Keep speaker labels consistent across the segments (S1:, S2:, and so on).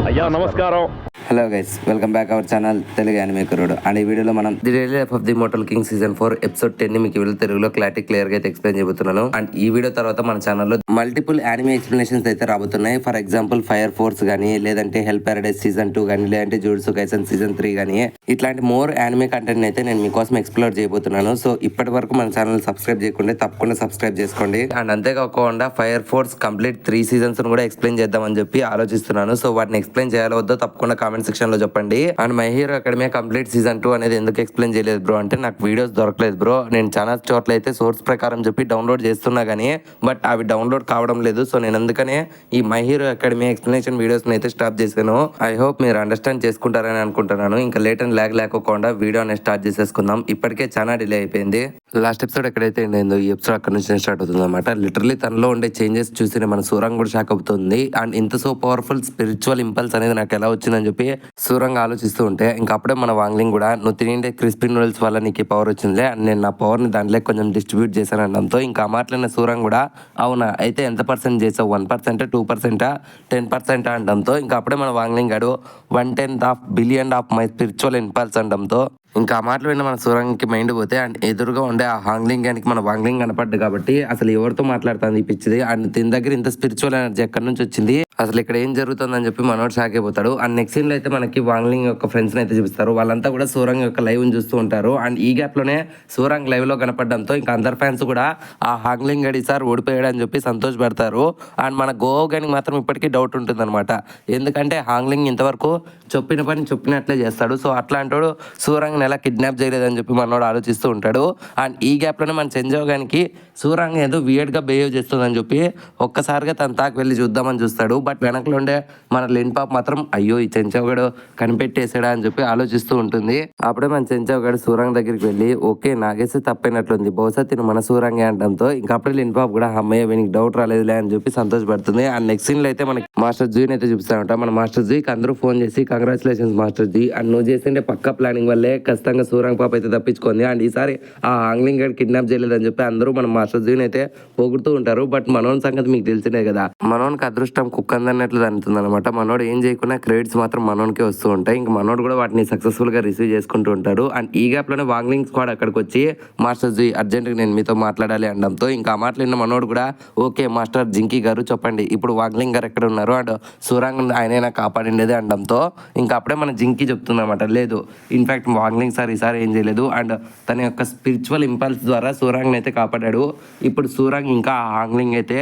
S1: అయ్యా నమస్కారం.
S2: Hello guys, welcome back our channel Telugu anime కుర్రోడు. అండ్ ఈ వీడియోలో మనం the daily life of the mortal king season 4 episode 10 ని మీకు వీడియో తెలుగులో క్లియర్ గా అయితే ఎక్స్ప్లెయిన్ చేయబోతున్నాను. అండ్ ఈ వీడియో తర్వాత మన ఛానల్లో మల్టిపుల్ యానిమే ఎక్స్ప్లెనేషన్స్ అయితే రాబోతున్నాయి. ఫర్ ఎగ్జాంపుల్ ఫైర్ ఫోర్స్ గానీ, లేదంటే హెల్ పారడైజ్ సీజన్ 2 గానీ, లేదంటే జూడ్సు కైసన్ సీజన్ 3 గానీ, ఇట్లాంటి మోర్ యానిమే కంటెంట్ అయితే నేను మీకోసం ఎక్స్ప్లోర్ చేయబోతున్నాను. సో ఇప్పటి వరకు మన ఛానల్ సబ్స్క్రైబ్ చేయకుండా తప్పకుండా సబ్స్క్రైబ్ చేసుకోండి. అండ్ అంతేకాకుండా ఫైర్ ఫోర్స్ కంప్లీట్ 3 సీజన్స్ కూడా ఎక్స్ప్లెయిన్ చేద్దామని చెప్పి ఆలోచిస్తున్నాను. సో వాటిని ఎక్స్ప్లెయిన్ చేయాలో వద్దో తప్పకుండా కామెంట్ సెక్షన్ లో చెప్పండి. And my hero academy complete season 2 అనేది ఎందుకు ఎక్స్ప్లెయిన్ చేయలేదు బ్రో అంటే, నాకు వీడియోస్ దొరకలేదు బ్రో. నేను చాలా చోట్ల అయితే సోర్స్ ప్రకారం చెప్పి డౌన్లోడ్ చేస్తున్నా కానీ బట్ అవి డౌన్లోడ్ కావడం లేదు. సో నేను అందుకనే ఈ my hero academy explanation videos అయితే స్టాప్ చేశాను. ఐ హోప్ మీరు అండర్స్టాండ్ చేసుకుంటారని అనుకుంటున్నాను. ఇంకా లేట్ అండ్ ల్యాగ్ లేకుండా వీడియో అనేది స్టార్ట్ చేసేసుకుందాం. ఇప్పటికే చాలా డిలే అయిపోయింది. లాస్ట్ ఎపిసోడ్ ఎక్కడైతే ఎండైందో ఈ ఎపిసోడ్ అక్కడ నుంచి స్టార్ట్ అవుతుంది అనమాట. లిటరలీ తనలో ఉండే చేంజెస్ చూసి మన సూరంగ్ కూడా షాక్ అవుతుంది. అండ్ ఇంత సో పవర్ఫుల్ స్పిరిచువల్ ఇంపల్స్ అనేది నాకు ఎలా వచ్చిందని చెప్పి సూరంగ్ ఆలోచిస్తూ ఉంటే, ఇంకా అప్పుడే మన వాంగ్లింగ్ కూడా నువ్వు తినే క్రిస్పీ నూడిల్స్ వల్ల నీకు పవర్ వచ్చిందిలే అండ్ నేను నా పవర్ ని దాంట్లో కొంచెం డిస్ట్రిబ్యూట్ చేశాను అనడంతో ఇంకా మాట్లాడిన సూరంగ్ కూడా అవునా అయితే ఎంత పర్సెంట్ చేసావు, 1%, 2%, 10% అనడంతో ఇంకా అప్పుడే మన వాంగ్లింగ్ గాడు 1/10 billion of my spiritual impulse అనడంతో ఇంకా ఆ మాటలు విన్న మన సూరంగ్కి మైండ్ పోతే అండ్ ఎదురుగా ఉండే ఆ హాంగ్లింగ్ గానికి మన వాంగ్లింగ్ కనపడ్డు కాబట్టి అసలు ఎవరితో మాట్లాడుతుంది ఈ పిచ్చిది అండ్ దీని దగ్గర ఇంత స్పిరిచువల్ ఎనర్జీ ఎక్కడి నుంచి వచ్చింది, అసలు ఇక్కడ ఏం జరుగుతుందని చెప్పి మనోడు షాక్ అయిపోతాడు. అండ్ నెక్స్ట్ సీన్ లో అయితే మనకి వాంగ్లింగ్ యొక్క ఫ్రెండ్స్ అయితే చూపిస్తారు. వాళ్ళంతా కూడా సూరంగ్ యొక్క లైవ్ ని చూస్తూ ఉంటారు. అండ్ ఈ గ్యాప్ లోనే సూరంగ్ లైవ్ లో కనపడడంతో ఇంకా అందరు ఫ్యాన్స్ కూడా ఆ హాంగ్లింగ్ గడి సార్ ఓడిపోయాడు అని చెప్పి సంతోషపడతారు. అండ్ మన గో గానికి మాత్రం ఇప్పటికీ డౌట్ ఉంటుంది అనమాట. ఎందుకంటే హాంగ్లింగ్ ఇంతవరకు చెప్పిన పని చెప్పినట్లే చేస్తాడు. సో అట్లాంటోడు సూరంగ్ ఎలా కిడ్నాప్ చేయలేదని చెప్పి మనోడు ఆలోచిస్తూ ఉంటాడు. అండ్ ఈ గ్యాప్ లోనే మన చెంజావ్ గానికి సూరంగ్ ఏదో వియర్డ్ గా బిహేవ్ చేస్తుందని చెప్పి ఒక్కసారిగా తన తాకు వెళ్ళి చూద్దామని చూస్తాడు. బట్ వెనకలో ఉండే మన లిన్ పాప్ మాత్రం అయ్యో ఈ చెంచావ్ గడు కనిపెట్టేసాడా అని చెప్పి ఆలోచిస్తూ ఉంటుంది. అప్పుడే మన చెంచావ్ గడు సూరంగ్ దగ్గరికి వెళ్ళి ఓకే నాగేస్తే తప్పైనట్లుంది, బహుశా తిను మన సూరంగే అనడంతో ఇంకా అప్పుడే లిన్ పాప్ కూడా అమ్మయ్య వీనికి డౌట్ రాలేదులే అని చెప్పి సంతోషపడుతుంది. అండ్ నెక్స్ట్ సీన్ లో అయితే మనకి మాస్టర్ జూని అయితే చూపిస్తామంట. మన మాస్టర్ జూకి అందరూ ఫోన్ చేసి కంగ్రాచులేషన్స్ మాస్టర్ జీ అండ్ నువ్వు చేసిండే పక్క ప్లానింగ్ వల్లే ఖచ్చితంగా సూరంగ్ పాప్ అయితే తప్పించుకుంది. అండ్ ఈసారి ఆ హాంగ్లింగ్ గడ్ కిడ్నాప్ చేయలేదని చెప్పి అందరూ మన మాస్టర్ జూని అయితే పొగుడుతూ ఉంటారు. బట్ మనోన్ సంగతి మీకు తెలిసినే కదా, మనోన్కి అదృష్టం కుక్కందన్నట్లు అనుతుంది అనమాట. మనోడు ఏం చేయకుండా క్రెడిట్స్ మాత్రం మనోన్కే వస్తూ ఉంటాయి. ఇంకా మనోడు కూడా వాటిని సక్సెస్ఫుల్ గా రిసీవ్ చేసుకుంటూ ఉంటాడు. అండ్ ఈ గ్యాప్ లోనే వాంగ్లింగ్ స్క్వాడ్ అక్కడికి వచ్చి మాస్టర్ జీ అర్జెంట్ గా నేను మీతో మాట్లాడాలి అనడంతో ఇంకా ఆ మాట్లాడిన మనోడు కూడా ఓకే మాస్టర్ జింకీ గారు చెప్పండి ఇప్పుడు వాంగ్లింగ్ గారు ఎక్కడ ఉన్నారు అండ్ సూరంగ్ ఆయనైనా కాపాడిండేది అనడంతో ఇంకా అప్పుడే మన జింకీ చెప్తుందన్నమాట, లేదు ఇన్ఫాక్ట్ వాంగ్లింగ్ సార్ ఈసారి ఏం చేయలేదు అండ్ తన యొక్క స్పిరిచువల్ ఇంపల్స్ ద్వారా సూరంగ్ అయితే కాపాడాడు. ఇప్పుడు సూరంగ్ ఇంకా హాంగ్లింగ్ అయితే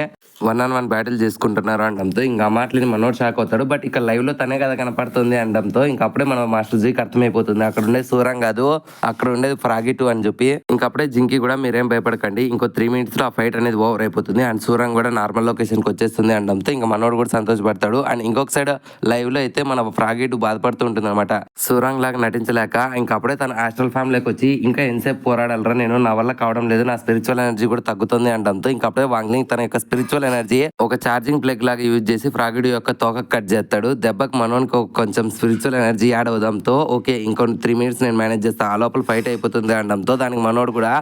S2: 1-on-1 బ్యాటిల్ చేసుకుంటున్నారు అనడంతో ఇంకా ఆ మాటలని మనోడు షాక్ అవుతాడు. బట్ ఇక్కడ లైవ్ లో తనే కదా కనపడుతుంది అనడంతో ఇంకా అప్పుడే మన మాస్టర్ జీకి అర్థమైపోతుంది అక్కడ ఉండేది సూరంగ్ కాదు, అక్కడ ఉండేది ఫ్రాగి 2 అని చెప్పి ఇంకా అప్పుడే జింకీ కూడా మీరేం భయపడకండి ఇంకో 3 minutes లో ఆ ఫైట్ అనేది ఓవర్ అయిపోతుంది అండ్ సూరంగ్ కూడా నార్మల్ లొకేషన్ కి వచ్చేస్తుంది అనడంతో ఇంకా మనోడు కూడా సంతోషపడతాడు. అండ్ ఇంకొక సైడ్ లైవ్ లో అయితే మన ఫ్రాగి 2 బాధపడుతూ ఉంటుంది అనమాట. సూరంగ్ లాగా నటించలేక ఇంకా అప్పుడే తన ఆస్ట్రల్ ఫ్యామిలీకి వచ్చి ఇంకా ఎంతసేపు పోరాడాలరా, నేను నా వల్ల కావడం లేదు, నా స్పిరిచువల్ ఎనర్జీ కూడా తగ్గుతుంది అనడంతో ఇంకా అప్పుడే వాంగ్లింగ్ తన యొక్క స్పిరిచువల్ ఎనర్జీ ఒక ఛార్జింగ్ ప్లగ్ లాగా యూజ్ చేసి ఫ్రాగిడ్ యొక్క తోక కట్ చేస్తాడు. దెబ్బకి మనోనికి కొంచెం స్పిరిచువల్ ఎనర్జీ యాడ్ అవడంతో ఓకే ఇంకో 3 minutes నేను మేనేజ్ చేస్తాను, ఆ లోపల ఫైట్ అయిపోతుంది అనడంతో దానికి మనోడు కూడా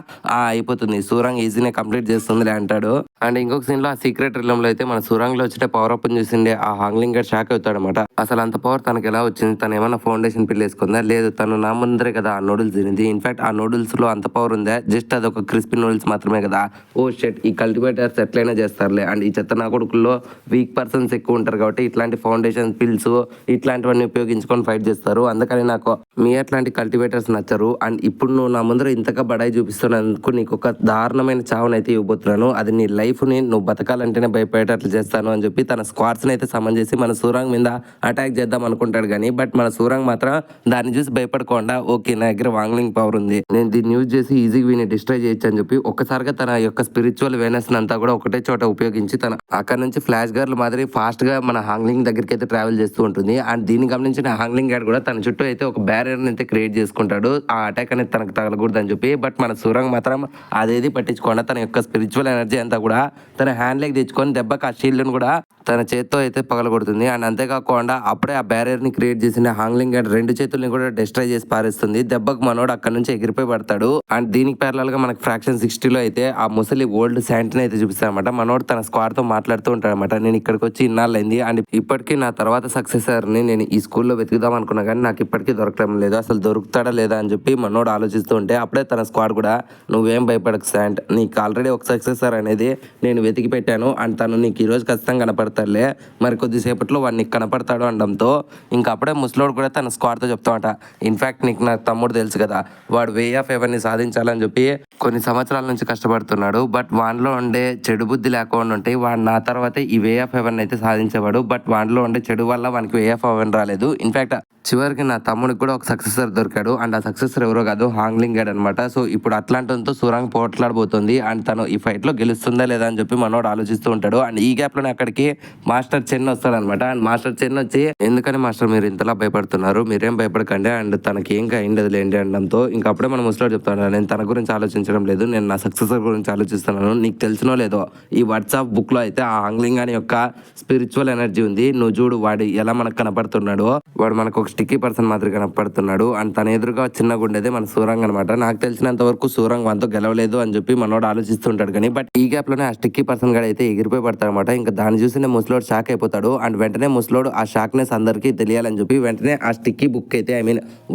S2: అయిపోతుంది సూరంగ్ ఈజీనే కంప్లీట్ చేస్తుంది అంటాడు. అండ్ ఇంకొక సీన్ లో ఆ సీక్రెట్ రిలంలో అయితే మన సూరంగ్ లో వచ్చే పవర్ అప్ చూసిండే ఆ హాంగ్లింగ్ గడ్ షాక్ అవుతాడు అనమాట. అసలు అంత పవర్ తనకి ఎలా వచ్చింది, తను ఏమన్నా ఫౌండేషన్ పిల్ వేసుకుందా, లేదు తను నా ముందరే కదా ఆ నూడిల్స్ తినింది, ఇన్ఫాక్ట్ ఆ నూడిల్స్ లో అంత పవర్ ఉందా, జస్ట్ అది ఒక క్రిస్పీ నూడిల్స్ మాత్రమే కదా, ఓ షెట్ ఈ కల్టివేటర్స్ ఎట్లయినా చేస్తారులే అండ్ ఈ చెత్త నా కొడుకుల్లో వీక్ పర్సన్స్ ఎక్కువ ఉంటారు కాబట్టి ఇట్లాంటి ఫౌండేషన్ పిల్స్ ఇట్లాంటివన్నీ ఉపయోగించుకొని ఫైట్ చేస్తారు, అందుకని నాకు మీ అట్లాంటి కల్టివేటర్స్ నచ్చరు అండ్ ఇప్పుడు నువ్వు నా ముందర ఇంతగా బడాయి చూపిస్తున్నందుకు నీకు ఒక దారుణమైన చావునైతే ఇవ్వబోతున్నాను, అది నీ లైఫ్ ని నువ్వు బతకాలంటేనే భయపడేటట్లు చేస్తాను అని చెప్పి తన స్క్వాడ్స్ అయితే సమన్ చేసి మన సూరంగ్ మీద అటాక్ చేద్దాం అనుకుంటాడు కానీ బట్ మన సూరంగ్ మాత్రం దాన్ని చూసి భయపడకుండా ఓకే నా దగ్గర వాంగ్లింగ్ పవర్ ఉంది, నేను దీన్ని యూజ్ చేసి ఈజీగా వీని డిస్ట్రాయ్ చేయొచ్చు అని చెప్పి ఒక్కసారిగా తన యొక్క స్పిరిచువల్ వేనెస్ అంతా కూడా ఒకటే చోట ఉపయోగించి తన అక్కడ నుంచి ఫ్లాష్ గర్ల్ మాదిరి ఫాస్ట్ గా మన హాంగ్లింగ్ దగ్గరికి అయితే ట్రావెల్ చేస్తూ ఉంటుంది. అండ్ దీన్ని గమనించిన హాంగ్లింగ్ గార్డ్ కూడా తన చుట్టూ అయితే ఒక బ్యారియర్ అయితే క్రియేట్ చేసుకుంటాడు ఆ అటాక్ అనేది తనకు తగలకూడదు అని చెప్పి. బట్ మన సూరంగ్ మాత్రం అదేది పట్టించుకోకుండా తన యొక్క స్పిరిచువల్ ఎనర్జీ అంతా కూడా తన హ్యాండ్ లెగ్ తెచ్చుకొని దెబ్బకి ఆ షీల్డ్ కూడా తన చేత్తో అయితే పగలగొడుతుంది. అండ్ అంతేకాకుండా అప్పుడే ఆ బ్యారియర్ ని క్రియేట్ చేసిన హాంగ్లింగ్ అండ్ 2 చేతుల్ని కూడా డిస్ట్రాయ్ చేసి పారేస్తుంది. దెబ్బకు మనోడు అక్కడ నుంచి ఎగిరిపోయి పడతాడు. అండ్ దీనికి ప్యారలల్ గా మనకి ఫ్రాక్షన్ 60లో అయితే ఆ ముసలి ఓల్డ్ శాంటిని అయితే చూపిస్తారనమాట. మనోడు తన స్క్వాడ్ తో మాట్లాడుతూ ఉంటాడనమాట. నేను ఇక్కడికి వచ్చి ఇన్నాళ్ళైంది అండ్ ఇప్పటికీ నా తర్వాత సక్సెసర్ ని నేను ఈ స్కూల్లో వెతుకుదాం అనుకున్నా కానీ నాకు ఇప్పటికీ దొరకడం లేదు. అసలు దొరుకుతాడా లేదా అని చెప్పి మనోడు ఆలోచిస్తూ ఉంటే అప్పుడే తన స్క్వాడ్ కూడా నువ్వేం భయపడకు శాంట్, నీకు ఆల్రెడీ ఒక సక్సెసర్ అనేది నేను వెతికి పెట్టాను అండ్ తను నీకు ఈ రోజు ఖచ్చితంగా కనపడతాడులే, మరి కొద్దిసేపట్లో వాడు నీకు కనపడతాడు అనడంతో ఇంకా అప్పుడే ముసలోడు కూడా తన స్క్వాడ్తో చెప్తామట. ఇన్ఫాక్ట్ నీకు నా తమ్ముడు తెలుసు కదా, వాడు వే ఆఫ్ ఎవరిని సాధించాలని చెప్పి కొన్ని సంవత్సరాల నుంచి కష్టపడుతున్నాడు. బట్ వాడిలో ఉండే చెడు బుద్ధి లేకుండా ఉంటే వాడు నా తర్వాతే ఈ వే ఆఫ్ ఎవరిని అయితే సాధించేవాడు. బట్ వాడిలో ఉండే చెడు వల్ల వానికి వే ఆఫ్ ఎవరిని రాలేదు. ఇన్ఫాక్ట్ చివరికి నా తమ్ముడికి కూడా ఒక సక్సెసర్ దొరికాడు అండ్ ఆ సక్సెసర్ ఎవరో కాదు హాంగ్లింగ్ గడ్ అనమాట. సో ఇప్పుడు అట్లాంటితో సురాంగ్ పోట్లాడబోతుంది అండ్ తను ఈ ఫైట్ లో గెలుస్తుందా లేదా అని చెప్పి మనోడు ఆలోచిస్తూ ఉంటాడు. అండ్ ఈ గ్యాప్ లోనే అక్కడికి మాస్టర్ చెన్ వస్తాడు అనమాట. అండ్ మాస్టర్ చెన్ వచ్చి ఎందుకని మాస్టర్ మీరు ఇంతలా భయపడుతున్నారు, మీరేం భయపడకండి అండ్ తనకి ఏం అయింది లేండి అనడంతో ఇంకా అప్పుడే మన ముసలాడు చెప్తాడు, నేను తన గురించి ఆలోచించడం లేదు, నేను నా సక్సెసర్ గురించి ఆలోచిస్తున్నాను. నీకు తెలిసినో లేదో ఈ వాట్సాప్ బుక్ లో అయితే ఆ హాంగ్లింగ్ అని యొక్క స్పిరిచువల్ ఎనర్జీ ఉంది. నువ్వు చూడు వాడు ఎలా మనకు కనపడుతున్నాడో, వాడు మనకు ఒక స్టిక్కీ పర్సన్ మాదిరి కనపడుతున్నాడు అండ్ తన ఎదురుగా చిన్నగా ఉండేదే మన సూరంగ్ అనమాట. నాకు తెలిసినంత వరకు సూరంగ్ మనతో గెలవలేదు అని చెప్పి మనోడు ఆలోచిస్తుంటాడు. కానీ బట్ ఈ గ్యాప్ లోనే ఆ స్టిక్కీ పర్సన్ గడ అయితే ఎగిరిపోయి పడతాడు అనమాట. ఇంకా దాన్ని చూసి ముసలోడు షాక్ అయిపోతాడు అండ్ వెంటనే ముసలోడు ఆ షాక్నెస్ అందరికీ తెలియాలని చెప్పి వెంటనే ఆ స్టిక్కీ బుక్ అయితే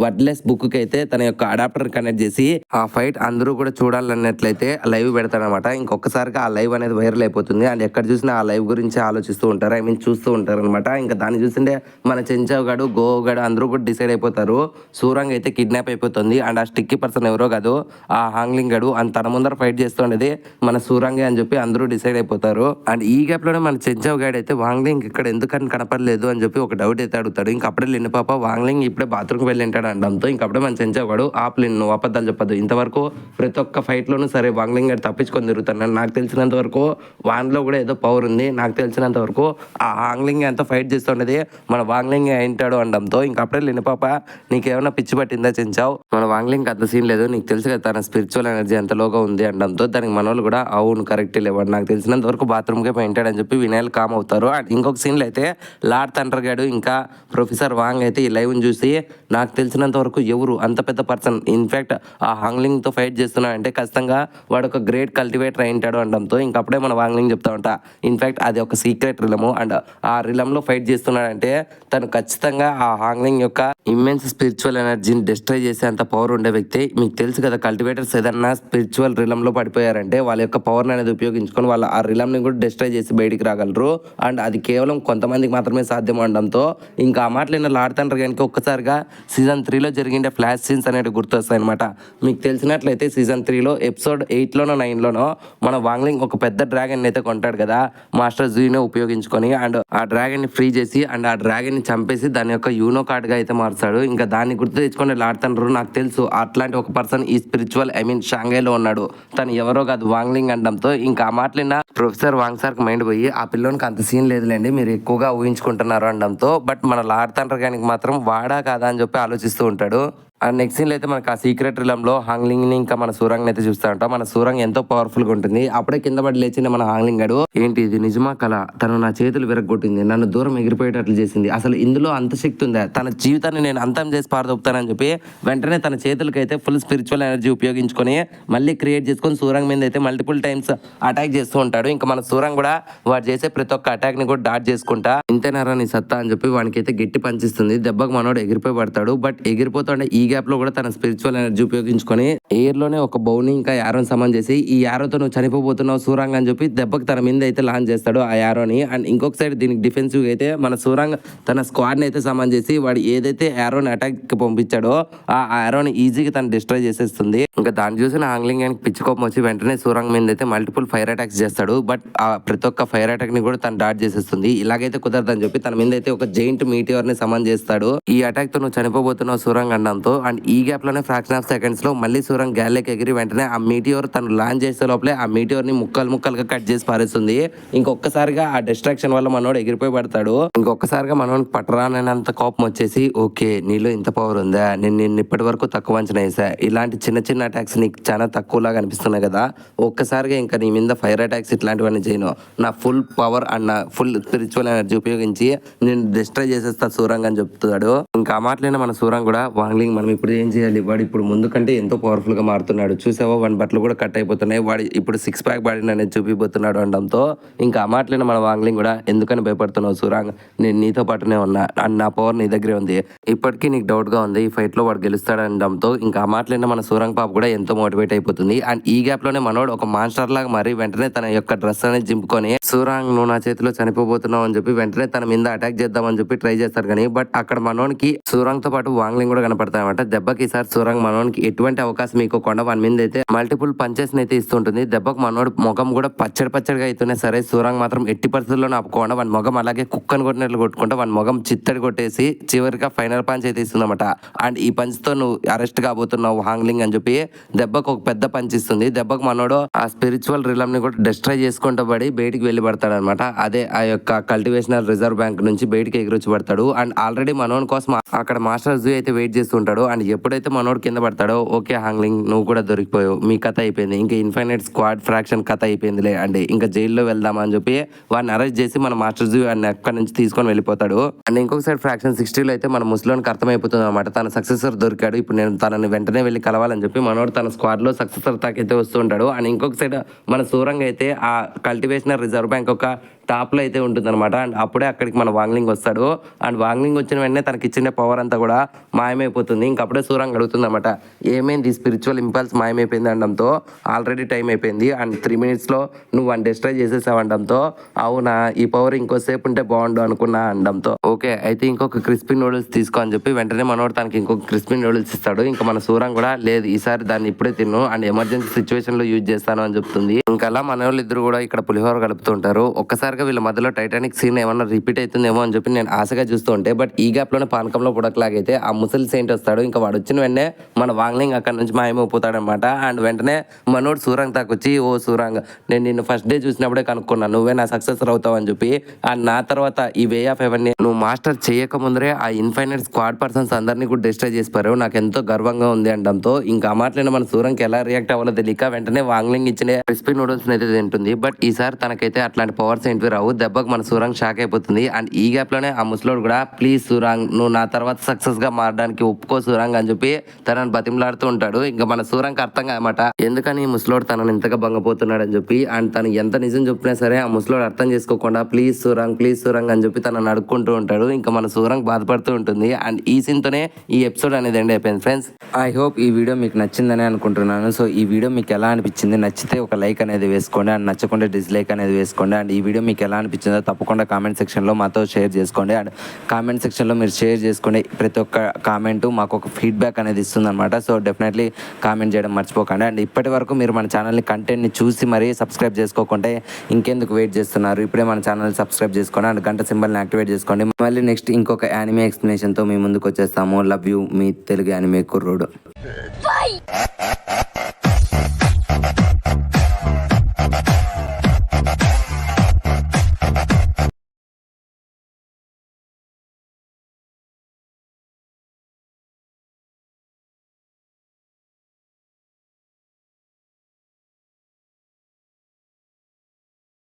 S2: వర్డ్లెస్ బుక్ కి అయితే తన యొక్క అడాప్టర్ కనెక్ట్ చేసి ఆ ఫైట్ అందరూ కూడా చూడాలన్నట్లయితే లైవ్ పెడతాడనమాట. ఇంకొకసారిగా ఆ లైవ్ అనేది వైరల్ అయిపోతుంది అండ్ ఎక్కడ చూసినా ఆ లైవ్ గురించి ఆలోచిస్తూ ఉంటారు, చూస్తూ ఉంటారు అనమాట. ఇంకా దాన్ని చూసింటే మన చెంచావ్ గడు గోవ్ గడు అందరూ కూడా డిసైడ్ అయిపోతారు. సూరంగ్ అయితే కిడ్నాప్ అయిపోతుంది అండ్ ఆ స్టిక్కీ పర్సన్ ఎవరో కాదు ఆ హాంగ్లింగ్ గడు అండ్ తన ముందర ఫైట్ చేస్తుండేది మన సూరంగే అని చెప్పి అందరూ డిసైడ్ అయిపోతారు. అండ్ ఈ గ్యాప్ లోనే మన చెంచావ్ గడ్ అయితే వాంగ్లింగ్ ఇక్కడ ఎందుకని కనపడలేదు అని చెప్పి ఒక డౌట్ అయితే అడుగుతాడు. ఇంకా అప్పుడే లిన్ను పాప వాంగ్లింగ్ ఇప్పుడే బాత్రూమ్కి వెళ్ళి ఉంటాడు అనడంతో ఇంకప్పుడే మన చెంచావ్ గడు ఆపలిన్ నువ్వు అబద్ధాలు చెప్పదు, ఇంతవరకు ప్రతి ఒక్క ఫైట్ లోనూ సరే వాంగ్లింగ్ గడ్ తప్పించుకొని తిరుగుతాను, నాకు తెలిసినంత వరకు వాన్లో కూడా ఏదో పవర్ ఉంది, నాకు తెలిసినంత వరకు ఆ హాంగ్లింగ్ ఎంత ఫైట్ చేస్తుండేది మన వాంగ్లింగ్ అయింటాడు అనడంతో ఇంకా అప్పుడే లిన్ను పాప నీకేమన్నా పిచ్చి పట్టిందా చెంచావు, మన వాంగ్లింగ్ అంత సీన్ లేదు, నీకు తెలుసు కదా తన స్పిరిచువల్ ఎనర్జీ ఎంతలోగా ఉంది అనడంతో దానికి మనోళ్ళు కూడా అవును కరెక్ట్ లేవాడు, నాకు తెలిసినంత వరకు బాత్రూమ్కే పోయింటాడు అని చెప్పి వినయాలు కామ్ అవుతారు. అండ్ ఇంకొక సీన్లో అయితే లార్డ్ థండర్ గాడు ఇంకా ప్రొఫెసర్ వాంగ్ అయితే ఈ లైవ్ని చూసి నాకు తెలిసినంత వరకు ఎవరు అంత పెద్ద పర్సన్ ఇన్ఫాక్ట్ ఆ హాంగ్లింగ్తో ఫైట్ చేస్తున్నాడంటే ఖచ్చితంగా వాడు ఒక గ్రేట్ కల్టివేటర్ అయింటాడు అనడంతో ఇంకప్పుడే మన వాంగ్లింగ్ చెప్తా ఉంటా ఇన్ఫాక్ట్ అది ఒక సీక్రెట్ రిలము అండ్ ఆ రిలంలో ఫైట్ చేస్తున్నాడంటే తను ఖచ్చితంగా ఆ హాంగ్లింగ్ యొక్క ఇమ్మెన్స్ స్పిరిచువల్ ఎనర్జీని డిస్ట్రాయ్ చేసే అంత పవర్ ఉండే వ్యక్తి. మీకు తెలుసు కదా కల్టివేటర్స్ ఏదన్నా స్పిరిచువల్ రిలంలో పడిపోయారంటే వాళ్ళ యొక్క పవర్ అనేది ఉపయోగించుకొని వాళ్ళ ఆ రిలంని కూడా డిస్ట్రాయ్ చేసి బయటికి రాగలరు అండ్ అది కేవలం కొంతమందికి మాత్రమే సాధ్యం అనడంతో ఇంకా ఆ మాటలు లార్డ్ థండర్ గారికి ఒక్కసారిగా సీజన్ 3లో జరిగిండే ఫ్లాష్ సీన్స్ అనేవి గుర్తొస్తాయి అనమాట. మీకు తెలిసినట్లయితే సీజన్ 3లో ఎపిసోడ్ 8లోనో 9లోనో మన వాంగ్లింగ్ ఒక పెద్ద డ్రాగన్ అయితే కొంటాడు కదా మాస్టర్ జూని ఉపయోగించుకొని అండ్ ఆ డ్రాగన్ ని ఫ్రీ చేసి అండ్ ఆ డ్రాగన్ ని చంపేసి దాని యొక్క యూనో కార్డ్ గా అయితే మారుస్తాడు. ఇంకా దాన్ని గుర్తు తెచ్చుకొని లార్డ్ థండర్ నాకు తెలుసు అట్లాంటి ఒక పర్సన్ ఈ స్పిరిచువల్ షాంఘైలో ఉన్నాడు, తను ఎవరో కాదు వాంగ్లింగ్ అనడంతో ఇంకా ఆ మాటలిన ప్రొఫెసర్ వాంగ్ సార్కి మైండ్ పోయి ఆ పిల్లోనికి అంత సీన్ లేదులేండి మీరు ఎక్కువగా ఊహించుకుంటున్నారు అనడంతో బట్ మన లార్డ్ థండర్ గానికి మాత్రం వాడా కాదా అని చెప్పి ఆలోచిస్తూ ఉంటాడు. అండ్ నెక్స్ట్ సీన్లో అయితే మనకు ఆ సీక్రెట్ రిలంలో హాంగ్లింగ్ని ఇంకా మన సూరంగ్ని అయితే చూస్తూ ఉంటాం. మన సూరంగ్ ఎంతో పవర్ఫుల్గా ఉంటుంది. అప్పుడే కింద పడి లేచిన మన హాంగ్లింగ్ గడు ఏంటి ఇది నిజమా కల, తను నా చేతులు విరగొట్టింది, నన్ను దూరం ఎగిరిపోయేటట్లు చేసింది, అసలు ఇందులో అంత శక్తి ఉందా, తన జీవితాన్ని నేను అంతం చేసి పారదొప్పుతానని చెప్పి వెంటనే తన చేతులకి అయితే ఫుల్ స్పిరిచువల్ ఎనర్జీ ఉపయోగించుకొని మళ్ళీ క్రియేట్ చేసుకొని సూరంగ్ మీద అయితే మల్టిపుల్ టైమ్స్ అటాక్ చేస్తూ ఉంటాడు. ఇంకా మన సూరంగ్ కూడా వాడు చేసే ప్రతి ఒక్క అటాక్ ని కూడా డాట్ చేసుకుంటా ఇంతేనారా నీ సత్తా అని చెప్పి వానికి అయితే గట్టి పంచిస్తుంది. దెబ్బకు మనోడు ఎగిరిపోయి పడతాడు. బట్ ఎగిరిపోతుండే ఈ గ్యాప్ లో కూడా తన స్పిరిచువల్ ఎనర్జీ ఉపయోగించుకొని ఎయిర్ లోనే ఒక బౌని ఇంకా యారోని సమన్ చేసి ఈ యారోతో నువ్వు చనిపోబోతున్నావు సూరంగ్ అని చెప్పి దెబ్బకి తన మీద అయితే లాంచ్ చేస్తాడు ఆ యారోని. అండ్ ఇంకొక సైడ్ దీనికి డిఫెన్సివ్ అయితే మన సూరంగ్ తన స్క్వాడ్ ని అయితే సమన్ చేసి వాడు ఏదైతే యారోని అటాక్ కి పంపించాడో ఆ యారోని ఈజీగా తను డిస్ట్రాయ్ చేసేస్తుంది. ఇంకా దాన్ని చూసిన హాంగ్లింగ్ గానికి పిచ్చి కోపం వచ్చి వెంటనే సూరంగ్ మీద అయితే మల్టిపుల్ ఫైర్ అటాక్స్ చేస్తాడు. బట్ ఆ ప్రతి ఒక్క ఫైర్ అటాక్ ని కూడా తను డాట్ చేసేస్తుంది. ఇలాగైతే కుదరదని చెప్పి తన మీద అయితే ఒక జైంట్ మీటియోర్ ని సమన్ చేస్తాడు. ఈ అటాక్ తో నువ్వు చనిపోబోతున్నావు సూరంగ్ అనడంతో అండ్ ఈ గ్యాప్ లోనే ఫ్రాక్షన్ ఆఫ్ సెకండ్స్ లో మళ్ళీ సూరంగ్ సూరంగ్ గాల్లోకి ఎగిరి వెంటనే ఆ మీటియోర్ తను లాంచ్ చేసే లోపలే ఆ మీటియోర్ ని ముక్కలు ముక్కలుగా కట్ చేసి పారేస్తుంది. ఇంకొకసారిగా ఆ డిస్ట్రాక్షన్ వల్ల మనోడు ఎగిరిపోయి పడతాడు. ఇంకొకసారిగా మనోడికి పట్టరానంత కోపం వచ్చేసి, ఓకే నీలో ఇంత పవర్ ఉందా, నేను నిన్ను ఇప్పటి వరకు తక్కువ అంచనా వేసా, ఇలాంటి చిన్న చిన్న అటాక్స్ నీకు చాలా తక్కువలాగా అనిపిస్తున్నాయి కదా, ఒక్కసారిగా ఇంకా నీ మీద ఫైర్ అటాక్స్ ఇట్లాంటివన్నీ చేయను, నా ఫుల్ పవర్ అండ్ నా ఫుల్ స్పిరిచువల్ ఎనర్జీ ఉపయోగించి నేను డిస్ట్రాయ్ చేసేస్తా సూరంగ్ అని చెప్తాడు. ఇంకా ఆ మాటలైనా మన సూరంగ్ కూడా, వాంగ్లింగ్ మనం ఇప్పుడు ఏం చేయాలి, వాడు ఇప్పుడు ముందు కంటే ఎంతో పవర్ఫుల్ గా మారుతున్నాడు, చూసావా వాడి బట్టలు కూడా కట్ అయిపోతున్నాయి, వాడు ఇప్పుడు 6 ప్యాక్ బాడీని అనేది చూపిపోతున్నాడు అనడంతో ఇంకా ఆ మాటలైన మన వాంగ్లింగ్ కూడా, ఎందుకని భయపడుతున్నావు సూరంగ్, నేను నీతో పాటునే ఉన్నా అండ్ నా పవర్ నీ దగ్గరే ఉంది, ఇప్పటికీ నీకు డౌట్ గా ఉంది ఈ ఫైట్ లో వాడు గెలుస్తాడు అనడంతో ఇంకా ఆ మాటలైన మన సూరంగ్ పాప కూడా ఎంతో మోటివేట్ అయిపోతుంది. అండ్ ఈ గ్యాప్ లోనే మనోడు ఒక మాన్స్టర్ లాగా మరి వెంటనే తన యొక్క డ్రెస్ అనేది చింపుకొని, సూరంగ్ నువ్వు నా చేతిలో చనిపోబోతున్నావు అని చెప్పి వెంటనే తన మీద అటాక్ చేద్దామని చెప్పి ట్రై చేస్తారు. కానీ బట్ అక్కడ మనోనికి సూరంగ్ తో పాటు వాంగ్లింగ్ కూడా కనపడతాయి అనమాట. దెబ్బకి ఈసారి సూరంగ్ మనోనికి ఎటువంటి అవకాశం ఇవ్వకుండా వాని మీద అయితే మల్టిపుల్ పంచెస్ అయితే ఇస్తుంటుంది. దెబ్బకు మనోడు ముఖం కూడా పచ్చడిగా అయితేనే సరే సూరంగ్ మాత్రం ఎట్టి పరిస్థితుల్లో ఆపుకోకుండా వాని ముఖం అలాగే కుక్కని కొట్టినట్లు కొట్టుకుంటా వాని ముఖం చిత్తడి కొట్టేసి చివరిగా ఫైనల్ పంచ్ అయితే ఇస్తుందన్నమాట. అండ్ ఈ పంచ్ తో నువ్వు అరెస్ట్ కాబోతున్నావు వాంగ్లింగ్ అని చెప్పి దెబ్బకు ఒక పెద్ద పంచ్ ఇస్తుంది. దెబ్బకు మనోడు ఆ స్పిరిచువల్ రిలమ్ ని కూడా డిస్ట్రాయ్ చేసుకుంటూ పడి బయటికి వెళ్ళి పడతాడు అనమాట. అదే ఆ యొక్క కల్టివేషనల్ రిజర్వ్ బ్యాంక్ నుంచి బయటికి ఎగిరొచ్చి పడతాడు. అండ్ ఆల్రెడీ మనోన్ కోసం అక్కడ మాస్టర్ జూ అయితే వెయిట్ చేస్తుంటాడు. అండ్ ఎప్పుడైతే మనోడు కింద పడతాడో, ఓకే హాంగ్లింగ్ నువ్వు కూడా దొరికిపోయావు, మీ కథ అయిపోయింది, ఇంకా ఇన్ఫైనైట్ స్క్వాడ్ ఫ్రాక్షన్ కథ అయిపోయిందిలే అండి, ఇంకా జైల్లో వెళ్దామని చెప్పి వాడిని అరెస్ట్ చేసి మన మాస్టర్ జూ అన్ని అక్కడ నుంచి తీసుకొని వెళ్ళిపోతాడు. అండ్ ఇంకొక సైడ్ ఫ్రాక్షన్ 60లో అయితే మన ముస్లోనికి అర్థమైపోతుంది అనమాట, తన సక్సెసర్ దొరికాడు, ఇప్పుడు నేను తనని వెంటనే వెళ్ళి కలవాలని చెప్పి మనోడు తన స్క్వాడ్ లో సక్సెసర్ తాకైతే వస్తూ ఉంటాడు. అండ్ ఇంకొక సైడ్ మన సూరంగ్ అయితే ఆ కల్టివేషనల్ రిజర్వ్ బ్యాంక్ ఒక టాప్ లో అయితే ఉంటుంది అనమాట. అండ్ అప్పుడే అక్కడికి మన వాంగ్లింగ్ వస్తాడు. అండ్ వాంగ్లింగ్ వచ్చిన వెంటనే తనకి ఇచ్చిన పవర్ అంతా కూడా మాయమైపోతుంది. ఇంకప్పుడే సూరంగ్ అడుగుతుంది అనమాట, ఏమైంది స్పిరిచువల్ ఇంపల్స్ మాయమైపోయింది అనడంతో, ఆల్రెడీ టైం అయిపోయింది అండ్ 3 minutes లో నువ్వు వన్ డిస్ట్రాయ్ చేసేసావు అనడంతో, అవునా ఈ పవర్ ఇంకోసేపు ఉంటే బాగుండు అనుకున్నా అనడంతో, ఓకే అయితే ఇంకొక క్రిస్పీ నూడిల్స్ తీసుకో అని చెప్పి వెంటనే మనోడు తనకి ఇంకొక క్రిస్పీ నూడిల్స్ ఇస్తాడు. ఇంకా మన సూరంగ్ కూడా, లేదు ఈసారి దాన్ని ఇప్పుడే తిన్ను అండ్ ఎమర్జెన్సీ సిచ్యువేషన్ లో యూజ్ చేస్తాను అని చెప్తుంది. ఇంకా అలా మన వాళ్ళు ఇద్దరు కూడా ఇక్కడ పులిహోర కలుపుతుంటారు. ఒక్కసారి వీళ్ళ మధ్యలో టైటానిక్ సీన్ ఏమన్నా రిపీట్ అవుతుందేమో అని చెప్పి నేను ఆశగా చూస్తూ ఉంటే, బట్ ఈ గ్యాప్ లోనే పానకంలో పుడకలాగైతే ఆ ముసలి సెయింట్ వస్తాడు. ఇంకా వాడు వచ్చిన వెంటనే మన వాంగ్లింగ్ అక్కడ నుంచి మాయమైపోతాడు అనమాట. అండ్ వెంటనే మనోడు సూరంగ్ తాకొచ్చి, ఓ సూరంగ్ నేను నిన్ను ఫస్ట్ డే చూసినప్పుడే కనుక్కున్నా, నువ్వే నా సక్సెసర్ అవుతావు అని చెప్పి, అండ్ నా తర్వాత ఈ వే ఆఫ్ ఎవరిని నువ్వు మాస్టర్ చేయక ముందరే ఆ ఇన్ఫైనైట్ స్క్వాడ్ పర్సన్స్ అందరినీ కూడా డిస్ట్రాయ్ చేసిపారు, నాకు ఎంతో గర్వంగా ఉంది అనడంతో ఇంకా ఆ మాటలైన మన సూరంగ్కి ఎలా రియాక్ట్ అవ్వాలో తెలియక వెంటనే వాంగ్లింగ్ ఇచ్చిన క్రిస్పీ నూడిల్స్ అయితే తింటుంది. బట్ ఈసారి తనకైతే అట్లాంటి పవర్స్ ఏంటివి రావు. దెబ్బకు మన సూరంగ్ షాక్ అయిపోతుంది. అండ్ ఈ గ్యాప్ లోనే ఆ ముసలోడు కూడా, ప్లీజ్ సూరంగ్ నువ్వు నా తర్వాత సక్సెస్ గా మారడానికి ఒప్పుకో సూరంగ్ అని చెప్పి తనని బతిమలాడుతూ ఉంటాడు. ఇంకా మన సూరంగ్ అర్థం కాదన్నమాట, ఎందుకని ఈ ముసలోడు తనని ఇంతగా భంగపోతున్నాడు అని చెప్పి. అండ్ తను ఎంత నిజం చెప్పినా సరే ఆ ముసలోడు అర్థం చేసుకోకుండా ప్లీజ్ సూరంగ్ అని చెప్పి తనని అడుక్కుంటూ ఉంటాడు. ఇంకా మన సూరంగ్ బాధపడుతూ ఉంటుంది. అండ్ ఈ సీన్ తోనే ఈ ఎపిసోడ్ అనేది ఎండ్ అయిపోయింది ఫ్రెండ్స్. ఐ హోప్ ఈ వీడియో మీకు నచ్చిందని అనుకుంటున్నాను. సో ఈ వీడియో మీకు ఎలా అనిపించింది, నచ్చితే ఒక లైక్ అనేది వేసుకోండి అండ్ నచ్చకుండా డిస్లైక్ అనేది వేసుకోండి. అండ్ ఈ వీడియో మీకు ఎలా అనిపించిందో తప్పకుండా కామెంట్ సెక్షన్లో మాతో షేర్ చేసుకోండి. అండ్ కామెంట్ సెక్షన్లో మీరు షేర్ చేసుకోండి, ప్రతి ఒక్క కామెంట్ మాకు ఒక ఫీడ్బ్యాక్ అనేది ఇస్తుంది అనమాట. సో డెఫినెట్లీ కామెంట్ చేయడం మర్చిపోకండి. అండ్ ఇప్పటి వరకు మీరు మన ఛానల్ని కంటెంట్ని చూసి మరీ సబ్స్క్రైబ్ చేసుకోకుంటే ఇంకెందుకు వెయిట్ చేస్తున్నారు, ఇప్పుడే మన ఛానల్ సబ్స్క్రైబ్ చేసుకోండి అండ్ గంట సింబల్ని యాక్టివేట్ చేసుకోండి. మళ్ళీ నెక్స్ట్ ఇంకొక యానిమే ఎక్స్ప్లెనేషన్తో మీ ముందుకు వచ్చేస్తాము. Love you, me Telugu anime కుర్రోడు.